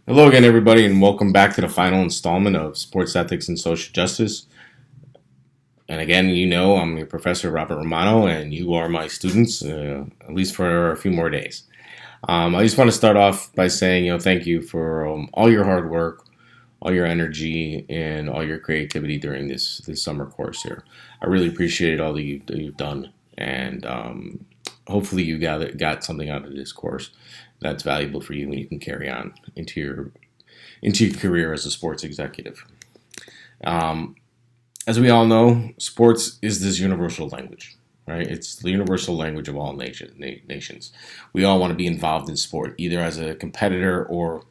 Hello again, everybody, and welcome back to the final installment of Sports Ethics and Social Justice. And again, I'm your professor, Robert Romano, and you are my students, at least for a few more days. I just want to start off by saying, thank you for all your hard work, all your energy, and all your creativity during this summer course here. I really appreciate all that you've done, and hopefully you got something out of this course that's valuable for you and you can carry on into your career as a sports executive. Um, as we all know, sports is this universal language, right? It's the universal language of all nations. We all want to be involved in sport, either as a competitor or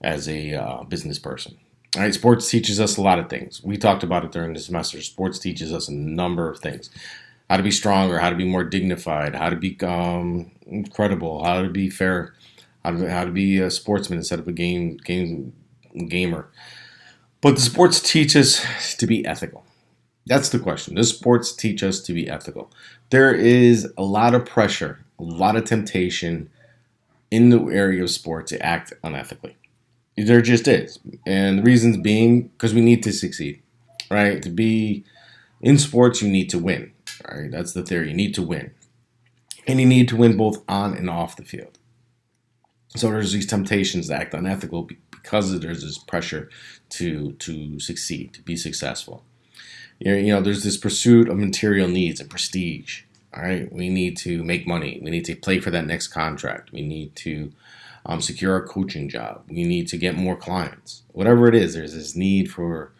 as a business person. All right, sports teaches us a lot of things. We talked about it during the semester. Sports teaches us a number of things: how to be stronger, how to be more dignified, how to be credible, how to be fair, how to be a sportsman instead of a gamer. But the sports teach us to be ethical. That's the question. Does sports teach us to be ethical? There is a lot of pressure, a lot of temptation in the area of sport to act unethically. There just is. And the reasons being because we need to succeed, right? To be in sports, you need to win, right? That's the theory. You need to win. And you need to win both on and off the field. So there's these temptations to act unethical because there's this pressure to succeed, to be successful. There's this pursuit of material needs and prestige. All right, we need to make money. We need to play for that next contract. We need to secure a coaching job. We need to get more clients. Whatever it is, there's this need for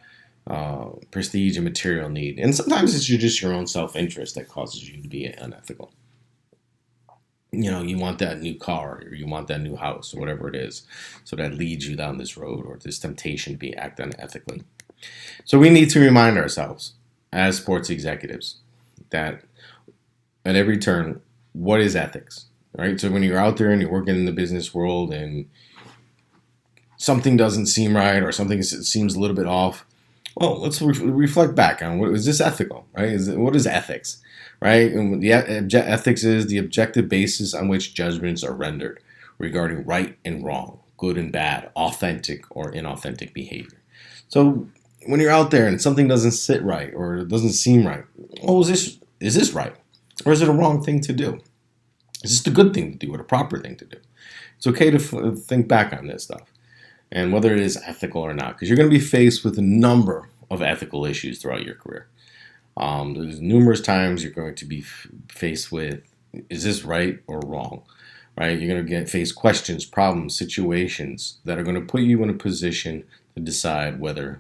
prestige and material need. And sometimes it's just your own self-interest that causes you to be unethical. You want that new car or you want that new house or whatever it is. So that leads you down this road or this temptation to be act unethically. So we need to remind ourselves as sports executives that at every turn, what is ethics, right? So when you're out there and you're working in the business world and something doesn't seem right or something seems a little bit off, well, let's reflect back on is this ethical, right? What is ethics, right? And ethics is the objective basis on which judgments are rendered regarding right and wrong, good and bad, authentic or inauthentic behavior. So when you're out there and something doesn't sit right or it doesn't seem right, oh, is this right? Or is it a wrong thing to do? Is this the good thing to do or the proper thing to do? It's okay to think back on this stuff and whether it is ethical or not, because you're going to be faced with a number of ethical issues throughout your career. There's numerous times you're going to be faced with, is this right or wrong? Right? You're going to face questions, problems, situations that are going to put you in a position to decide whether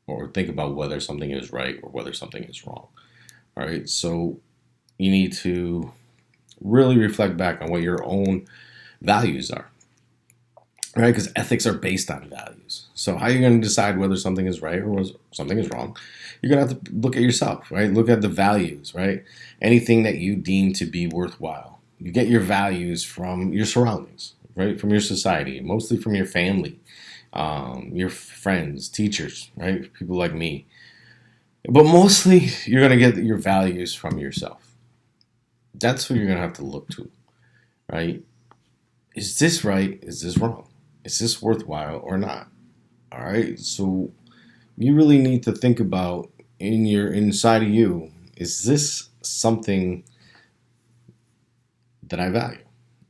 or think about whether something is right or whether something is wrong. All right, so you need to really reflect back on what your own values are, right? Because ethics are based on values. So how are you going to decide whether something is right or something is wrong? You're going to have to look at yourself, right? Look at the values, right? Anything that you deem to be worthwhile. You get your values from your surroundings, right? From your society, mostly from your family, your friends, teachers, right? People like me. But mostly you're going to get your values from yourself. That's who you're going to have to look to, right? Is this right? Is this wrong? Is this worthwhile or not? All right. So you really need to think about inside of you, is this something that I value?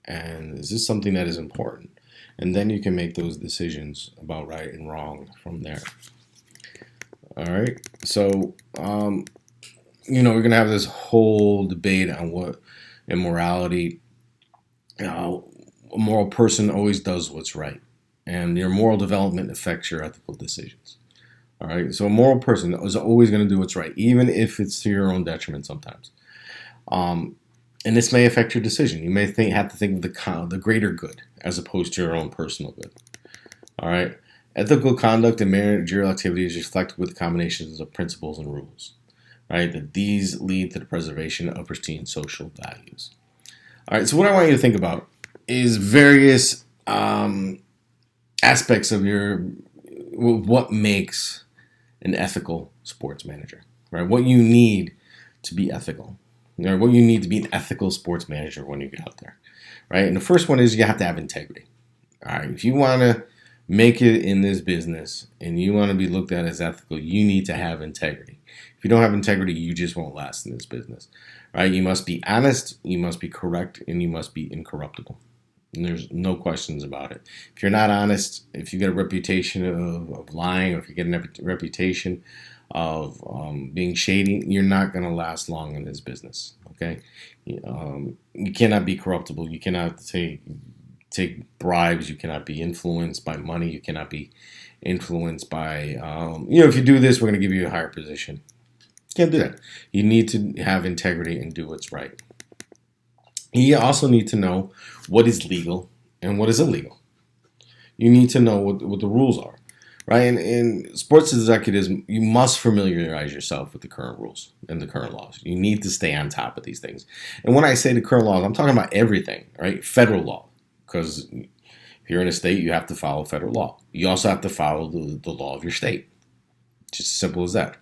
And is this something that is important? And then you can make those decisions about right and wrong from there. All right. So, we're going to have this whole debate on what immorality, a moral person always does what's right. And your moral development affects your ethical decisions. All right. So a moral person is always going to do what's right, even if it's to your own detriment sometimes. And this may affect your decision. You may have to think of the greater good as opposed to your own personal good. All right. Ethical conduct and managerial activities reflect with combinations of principles and rules, right? That these lead to the preservation of pristine social values. All right. So what I want you to think about is various aspects of what makes an ethical sports manager, right? What you need to be ethical. What you need to be an ethical sports manager when you get out there, right? And the first one is you have to have integrity. All right, if you want to make it in this business and you want to be looked at as ethical, you need to have integrity. If you don't have integrity, you just won't last in this business, right? You must be honest, you must be correct, and you must be incorruptible. And there's no questions about it. If you're not honest, if you get a reputation of lying, or if you get a reputation of being shady, you're not going to last long in this business. Okay, you cannot be corruptible. You cannot take bribes. You cannot be influenced by money. You cannot be influenced by if you do this, we're going to give you a higher position. You can't do that. You need to have integrity and do what's right. You also need to know what is legal and what is illegal. You need to know what the rules are, right? And in sports executives, you must familiarize yourself with the current rules and the current laws. You need to stay on top of these things. And when I say the current laws, I'm talking about everything, right? Federal law, because if you're in a state, you have to follow federal law. You also have to follow the law of your state. Just as simple as that.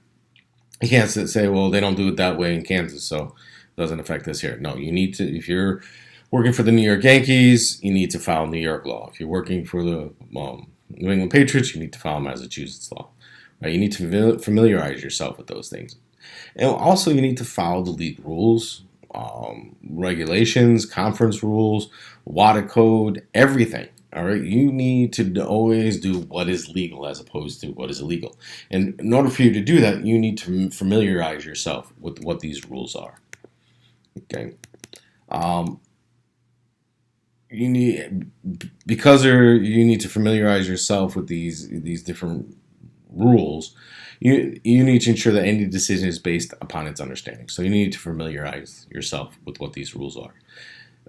You can't say, well, they don't do it that way in Kansas, so it doesn't affect us here. No, you need to, if you're working for the New York Yankees, you need to follow New York law. If you're working for the New England Patriots, you need to follow Massachusetts law. Right? You need to familiarize yourself with those things. And also, you need to follow the league rules, regulations, conference rules, water code, everything. All right, you need to always do what is legal as opposed to what is illegal. And in order for you to do that, you need to familiarize yourself with what these rules are. Okay, you need to familiarize yourself with these different rules. You need to ensure that any decision is based upon its understanding. So you need to familiarize yourself with what these rules are.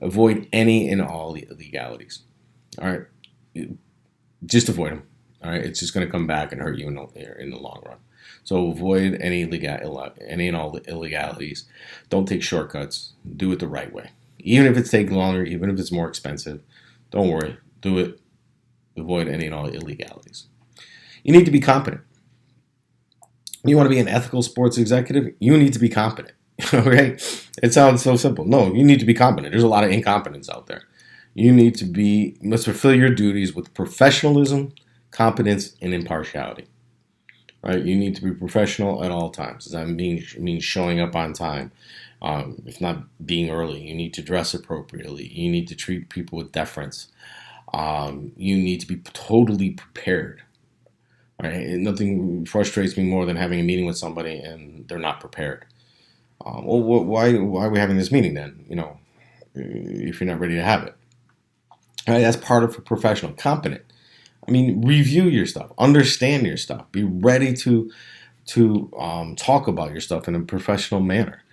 Avoid any and all legalities. All right, just avoid them. All right, it's just going to come back and hurt you in the long run. So avoid any and all illegalities. Don't take shortcuts. Do it the right way. Even if it's taking longer, even if it's more expensive, don't worry. Do it. Avoid any and all illegalities. You need to be competent. You want to be an ethical sports executive? You need to be competent. Okay? It sounds so simple. No, you need to be competent. There's a lot of incompetence out there. You must fulfill your duties with professionalism, competence, and impartiality. Right? You need to be professional at all times. That means showing up on time. If not being early, you need to dress appropriately. You need to treat people with deference. You need to be totally prepared. Right? And nothing frustrates me more than having a meeting with somebody and they're not prepared. Why are we having this meeting then? If you're not ready to have it. All right, that's part of a professional, competent. Review your stuff, understand your stuff, be ready to talk about your stuff in a professional manner,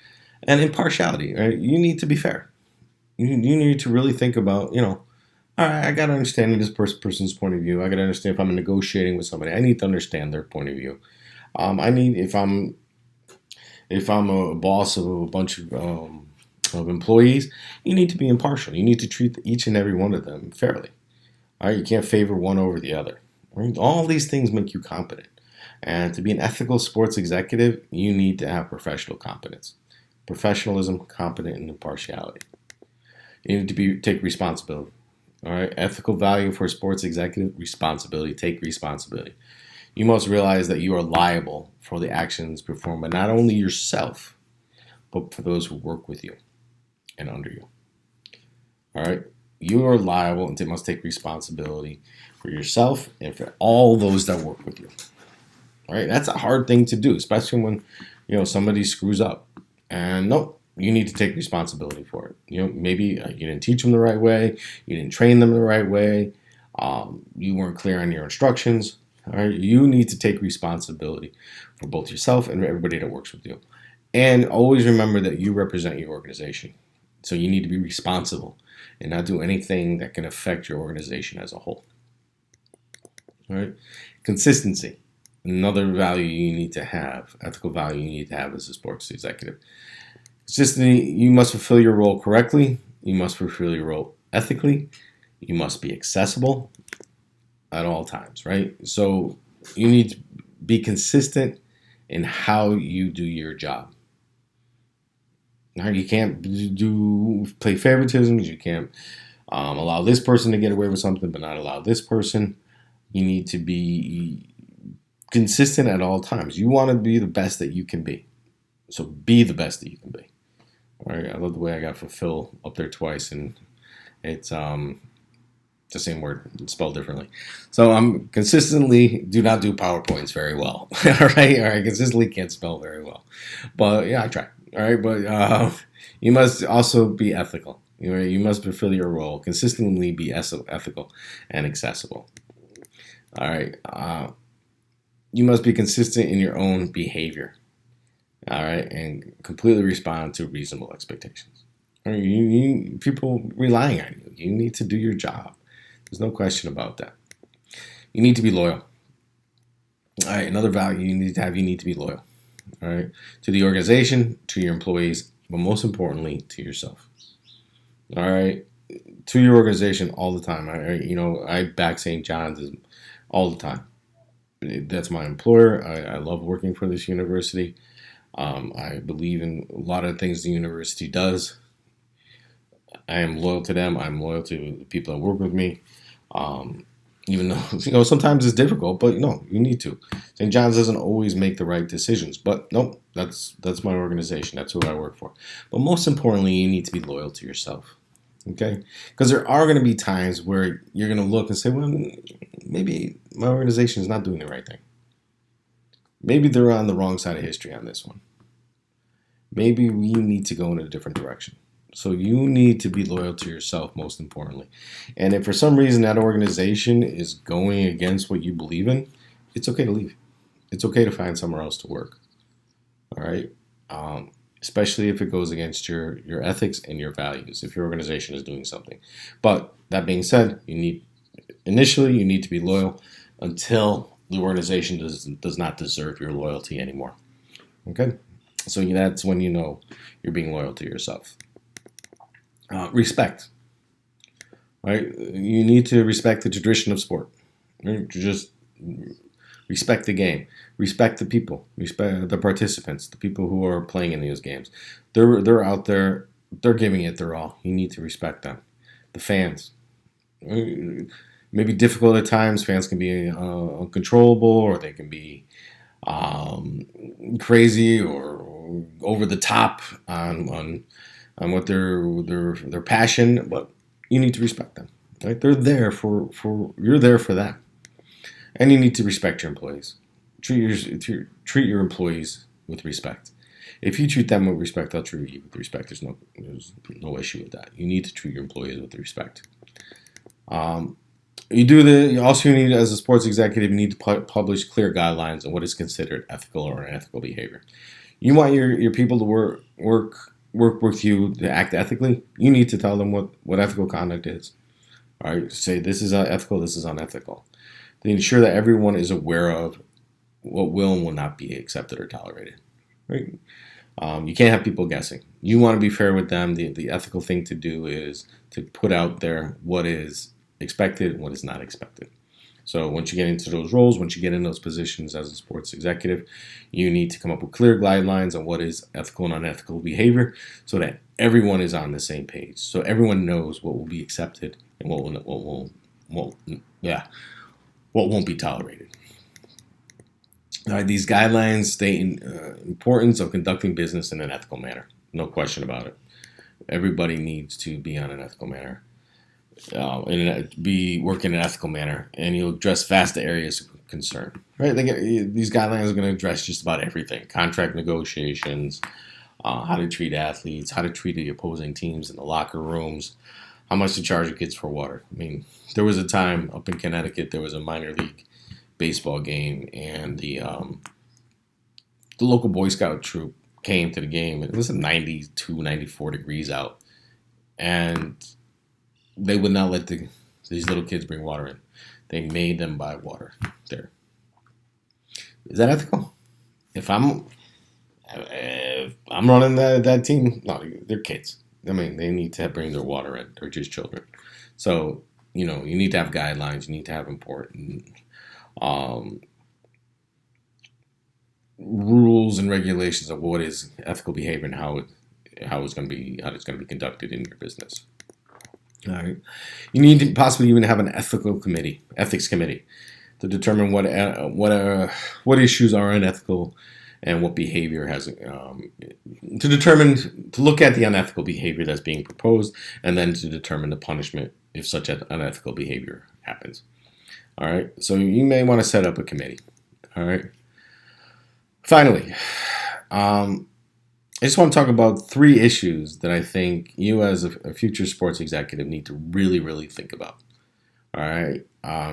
and impartiality. Right? You need to be fair. You need to really think about, all right, I got to understand this person's point of view. I got to understand if I'm negotiating with somebody, I need to understand their point of view. If I'm a boss of a bunch of employees, you need to be impartial. You need to treat each and every one of them fairly. All right, you can't favor one over the other. Right? All these things make you competent. And to be an ethical sports executive, you need to have professional competence, professionalism, competence, and impartiality. You need to take responsibility. All right, ethical value for a sports executive: responsibility. Take responsibility. You must realize that you are liable for the actions performed by not only yourself, but for those who work with you and under you. All right. You are liable and must take responsibility for yourself and for all those that work with you. All right, that's a hard thing to do, especially when somebody screws up. And no, you need to take responsibility for it. Maybe you didn't teach them the right way, you didn't train them the right way, you weren't clear on your instructions. All right, you need to take responsibility for both yourself and everybody that works with you. And always remember that you represent your organization, so you need to be responsible and not do anything that can affect your organization as a whole. All right? Consistency, another value you need to have, ethical value you need to have as a sports executive. Consistency, you must fulfill your role correctly. You must fulfill your role ethically. You must be accessible at all times, right? So you need to be consistent in how you do your job. Now, you can't play favoritisms. You can't allow this person to get away with something, but not allow this person. You need to be consistent at all times. You want to be the best that you can be. So be the best that you can be. All right. I love the way I got fulfill up there twice, and it's the same word spelled differently. So I'm consistently do not do PowerPoints very well. All right. Consistently can't spell very well, but yeah, I try. All right, but you must also be ethical. You must fulfill your role, consistently be ethical and accessible. All right. You must be consistent in your own behavior. All right, and completely respond to reasonable expectations. All right, people relying on you. You need to do your job. There's no question about that. You need to be loyal. All right, another value you need to have. You need to be loyal. All right, to the organization, to your employees, but most importantly, to yourself. All right, to your organization all the time. I back St. John's all the time. That's my employer. I love working for this university. I believe in a lot of things the university does. I am loyal to them. I'm loyal to the people that work with me. Um, Even though sometimes it's difficult, but no, you need to. St. John's doesn't always make the right decisions, but no, that's my organization. That's who I work for. But most importantly, you need to be loyal to yourself. Okay, because there are going to be times where you're going to look and say, well, maybe my organization is not doing the right thing. Maybe they're on the wrong side of history on this one. Maybe we need to go in a different direction. So you need to be loyal to yourself, most importantly. And if for some reason that organization is going against what you believe in, it's okay to leave. It's okay to find somewhere else to work. All right. Especially if it goes against your ethics and your values. If your organization is doing something, but that being said, you need to be loyal until the organization does not deserve your loyalty anymore. Okay. So that's when you know you're being loyal to yourself. Respect, right? You need to respect the tradition of sport. Right? Just respect the game, respect the people, respect the participants, the people who are playing in these games. They're out there, they're giving it their all. You need to respect them. The fans, maybe difficult at times. Fans can be uncontrollable, or they can be crazy or over the top on what their passion, but you need to respect them. Right? They're there for you're there for them, and you need to respect your employees. Treat your employees with respect. If you treat them with respect, they'll treat you with respect. There's no issue with that. You need to treat your employees with respect. You also need, as a sports executive, you need to publish clear guidelines on what is considered ethical or unethical behavior. You want your people to work with you to act ethically. You need to tell them what ethical conduct is. All right, say this is ethical, this is unethical. To ensure that everyone is aware of what will and will not be accepted or tolerated. Right? You can't have people guessing. You want to be fair with them. The ethical thing to do is to put out there what is expected and what is not expected. So once you get into those roles, once you get in those positions as a sports executive, you need to come up with clear guidelines on what is ethical and unethical behavior so that everyone is on the same page. So everyone knows what will be accepted and what won't be tolerated. These guidelines state importance of conducting business in an ethical manner. No question about it. Everybody needs to be on an ethical manner. Be working in an ethical manner, and you'll address vast areas of concern. Right? These guidelines are going to address just about everything: contract negotiations, how to treat athletes, how to treat the opposing teams in the locker rooms, how much to charge kids for water. I mean, there was a time up in Connecticut there was a minor league baseball game, and the local Boy Scout troop came to the game. It was 92, 94 degrees out, and they would not let these little kids bring water in. They made them buy water there. Is that ethical? If I'm running that team, no, they're kids. I mean, they need to bring their water in. They're just children. So, you need to have guidelines. You need to have important rules and regulations of what is ethical behavior and how it's going to be conducted in your business. All right. You need to possibly even have an ethics committee. to determine what issues are unethical and what behavior has to look at the unethical behavior that's being proposed, and then to determine the punishment if such an unethical behavior happens. All right, so you may want to set up a committee. All right. Finally, I just want to talk about 3 issues that I think you, as a future sports executive, need to really, really think about. All right,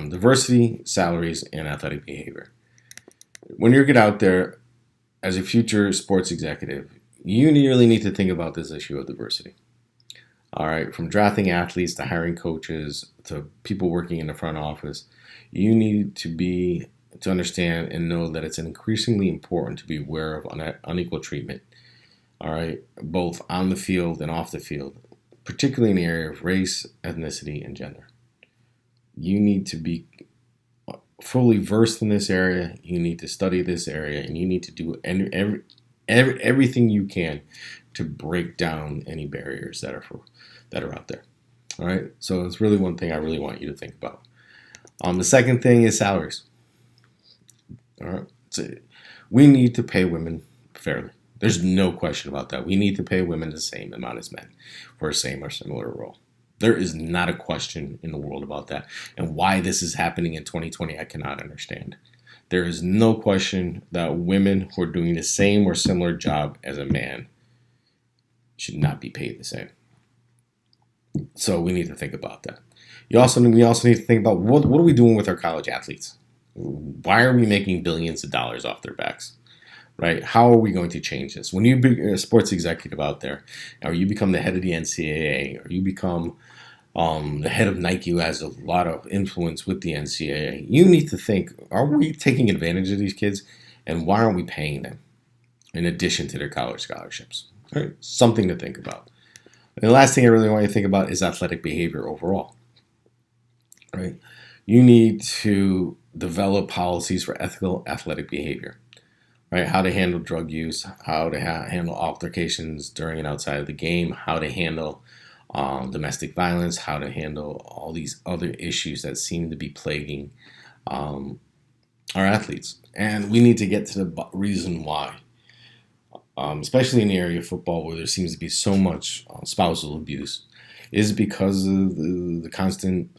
diversity, salaries, and athletic behavior. When you get out there as a future sports executive, you really need to think about this issue of diversity. All right, from drafting athletes to hiring coaches to people working in the front office, you need to understand and know that it's increasingly important to be aware of unequal treatment. All right, both on the field and off the field, particularly in the area of race, ethnicity, and gender. You need to be fully versed in this area. You need to study this area, and you need to do everything you can to break down any barriers that are out there. All right, so it's really one thing I really want you to think about. The second thing is salaries. All right, so we need to pay women fairly. There's no question about that. We need to pay women the same amount as men for a same or similar role. There is not a question in the world about that. And why this is happening in 2020, I cannot understand. There is no question that women who are doing the same or similar job as a man should not be paid the same. So we need to think about that. We also need to think about what are we doing with our college athletes? Why are we making billions of dollars off their backs? Right? How are we going to change this? When you be a sports executive out there, or you become the head of the NCAA, or you become the head of Nike, who has a lot of influence with the NCAA, you need to think, are we taking advantage of these kids? And why aren't we paying them in addition to their college scholarships? Right? Something to think about. And the last thing I really want you to think about is athletic behavior overall. Right? You need to develop policies for ethical athletic behavior. Right, how to handle drug use, how to handle altercations during and outside of the game, how to handle domestic violence, how to handle all these other issues that seem to be plaguing our athletes. And we need to get to the reason why, especially in the area of football where there seems to be so much spousal abuse. Is it because of the constant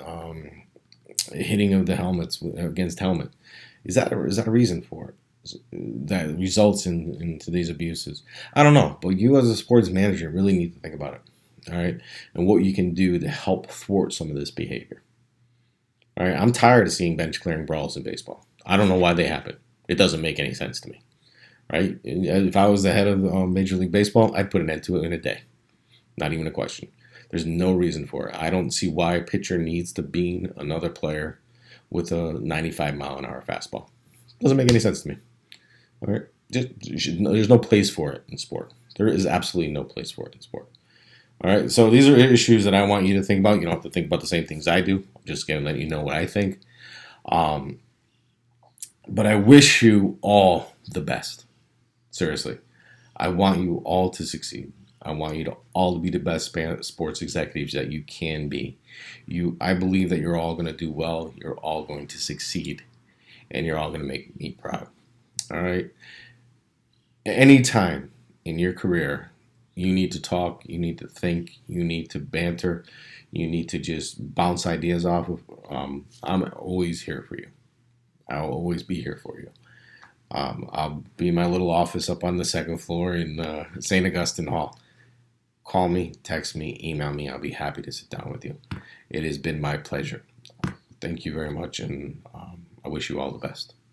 hitting of the helmets against helmet? Is that a reason for it? That results into these abuses? I don't know, but you as a sports manager really need to think about it. All right, and what you can do to help thwart some of this behavior. All right, I'm tired of seeing bench clearing brawls in baseball. I don't know why they happen. It doesn't make any sense to me. Right? If I was the head of Major League Baseball, I'd put an end to it in a day. Not even a question. There's no reason for it. I don't see why a pitcher needs to bean another player with a 95-mile-an-hour fastball. Doesn't make any sense to me. All right, there's no place for it in sport. There is absolutely no place for it in sport. All right, so these are issues that I want you to think about. You don't have to think about the same things I do. I'm just going to let you know what I think. But I wish you all the best. Seriously, I want you all to succeed. I want you to all to be the best sports executives that you can be. I believe that you're all going to do well. You're all going to succeed, and you're all going to make me proud. All right. Anytime in your career, you need to talk, you need to think, you need to banter, you need to just bounce ideas off of. I'm always here for you. I'll always be here for you. I'll be in my little office up on the 2nd floor in St. Augustine Hall. Call me, text me, email me. I'll be happy to sit down with you. It has been my pleasure. Thank you very much, and I wish you all the best.